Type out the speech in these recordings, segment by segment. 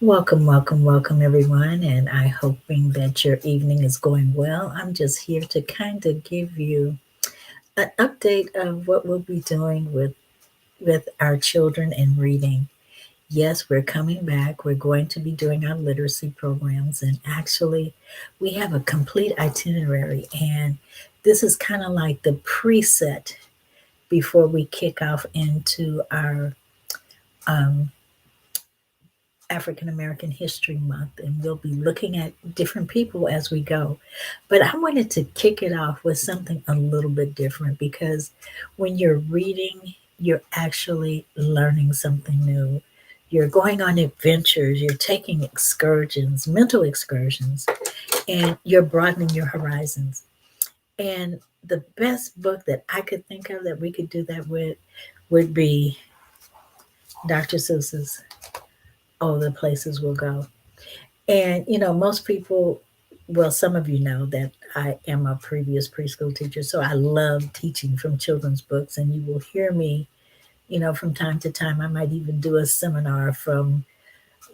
Welcome, welcome, welcome, everyone. And I hoping that your evening is going well. I'm just here to kind of give you an update of what we'll be doing with our children in reading. Yes, we're coming back. We're going to be doing our literacy programs, and actually, we have a complete itinerary. And this is kind of like the preset before we kick off into our um, African American History Month, and we'll be looking at different people as we go. But I wanted to kick it off with something a little bit different because when you're reading, you're actually learning something new. You're going on adventures, you're taking excursions, mental excursions, and you're broadening your horizons. And the best book that I could think of that we could do that with would be Dr. Seuss's Oh, the Places We'll Go. And, most people, well, some of you know that I am a previous preschool teacher, so I love teaching from children's books. And you will hear me, from time to time. I might even do a seminar from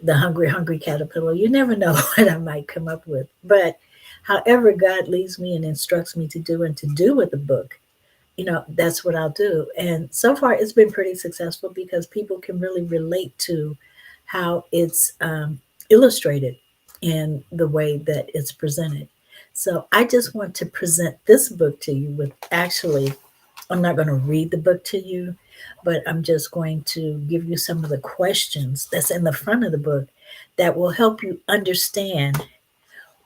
the Hungry, Hungry Caterpillar. You never know what I might come up with. But however God leads me and instructs me to do and to do with the book, that's what I'll do. And so far, it's been pretty successful because people can really relate to how it's illustrated in the way that it's presented. So I just want to present this book to you with actually, I'm not going to read the book to you, but I'm just going to give you some of the questions that's in the front of the book that will help you understand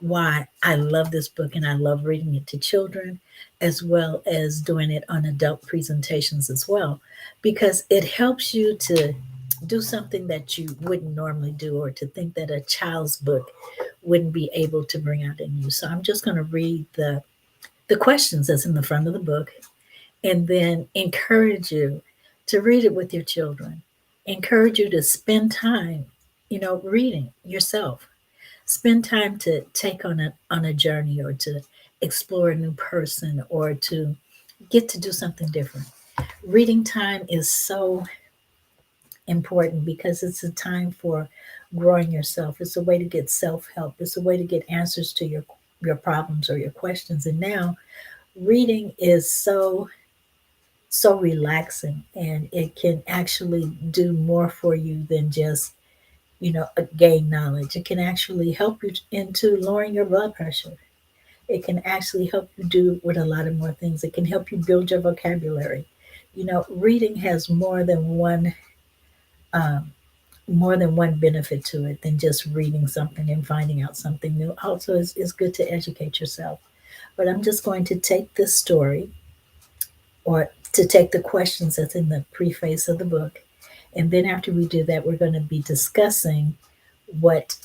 why I love this book and I love reading it to children as well as doing it on adult presentations as well, because it helps you to do something that you wouldn't normally do or to think that a child's book wouldn't be able to bring out in you. So I'm just going to read the questions that's in the front of the book and then encourage you to read it with your children. Encourage you to spend time, reading yourself. Spend time to take on a journey or to explore a new person or to get to do something different. Reading time is so important because it's a time for growing yourself. It's a way to get self-help. It's a way to get answers to your problems or your questions. And now reading is so relaxing, and it can actually do more for you than just gain knowledge. It can actually help you into lowering your blood pressure. It can actually help you do with a lot of more things. It can help you build your vocabulary. Reading has um, more than one benefit to it than just reading something and finding out something new. Also, it's good to educate yourself. But I'm just going to take this story or to take the questions that's in the preface of the book. And then after we do that, we're going to be discussing what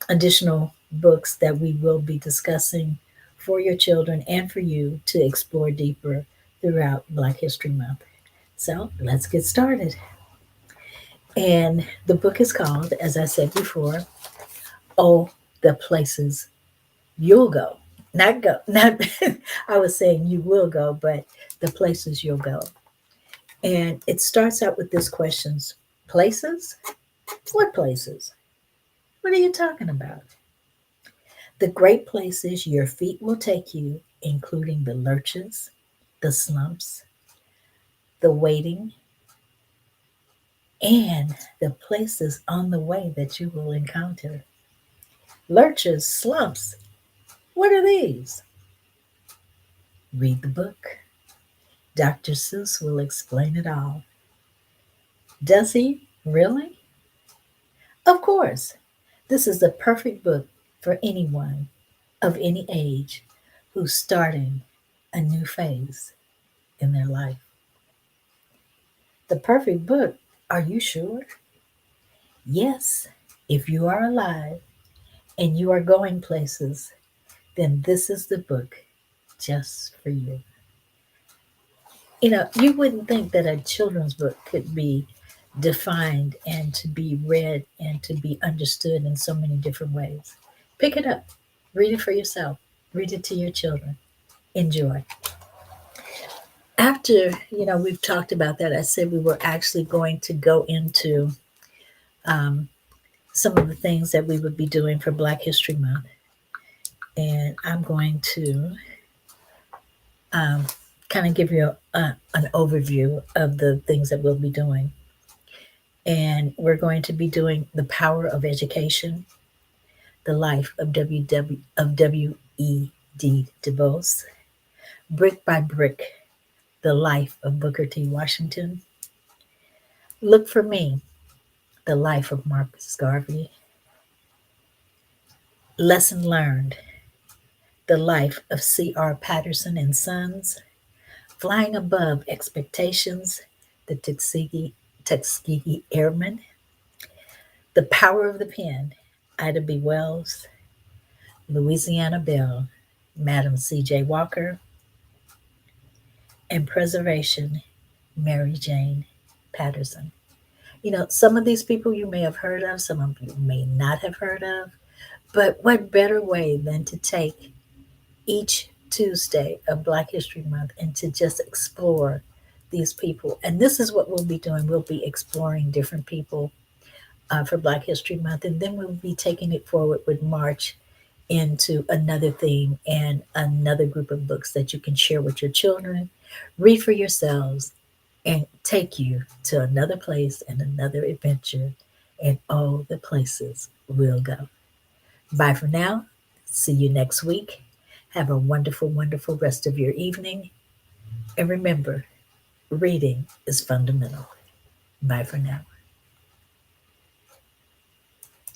additional books that we will be discussing for your children and for you to explore deeper throughout Black History Month. So let's get started. And the book is called, as I said before, Oh, the Places You'll Go. Not go, not, I was saying you will go, but the places you'll go. And it starts out with this questions. Places? What places? What are you talking about? The great places your feet will take you, including the lurches, the slumps, the waiting, and the places on the way that you will encounter. Lurches, slumps, what are these? Read the book. Dr. Seuss will explain it all. Does he? Really? Of course. This is the perfect book for anyone of any age who's starting a new phase in their life. The perfect book, are you sure? Yes, if you are alive and you are going places, then this is the book just for you. You wouldn't think that a children's book could be defined and to be read and to be understood in so many different ways. Pick it up, read it for yourself, read it to your children. Enjoy. After, we've talked about that, I said we were actually going to go into um, some of the things that we would be doing for Black History Month. And I'm going to um, kind of give you an overview of the things that we'll be doing. And we're going to be doing the power of education, the life of W.E.D. Du Bois, brick by brick, the life of Booker T. Washington, look for me, the life of Marcus Garvey, lesson learned, the life of C.R. Patterson and Sons, flying above expectations, the Tuskegee Airmen, the power of the pen, Ida B. Wells, Louisiana Belle, Madam C.J. Walker, and preservation, Mary Jane Patterson. You know, some of these people you may have heard of, some of you may not have heard of, but what better way than to take each Tuesday of Black History Month and to just explore these people. And this is what we'll be doing. We'll be exploring different people for Black History Month, and then we'll be taking it forward with March into another theme and another group of books that you can share with your children, read for yourselves, and take you to another place and another adventure and all the places we'll go. Bye for now. See you next week. Have a wonderful, wonderful rest of your evening. And remember, reading is fundamental. Bye for now.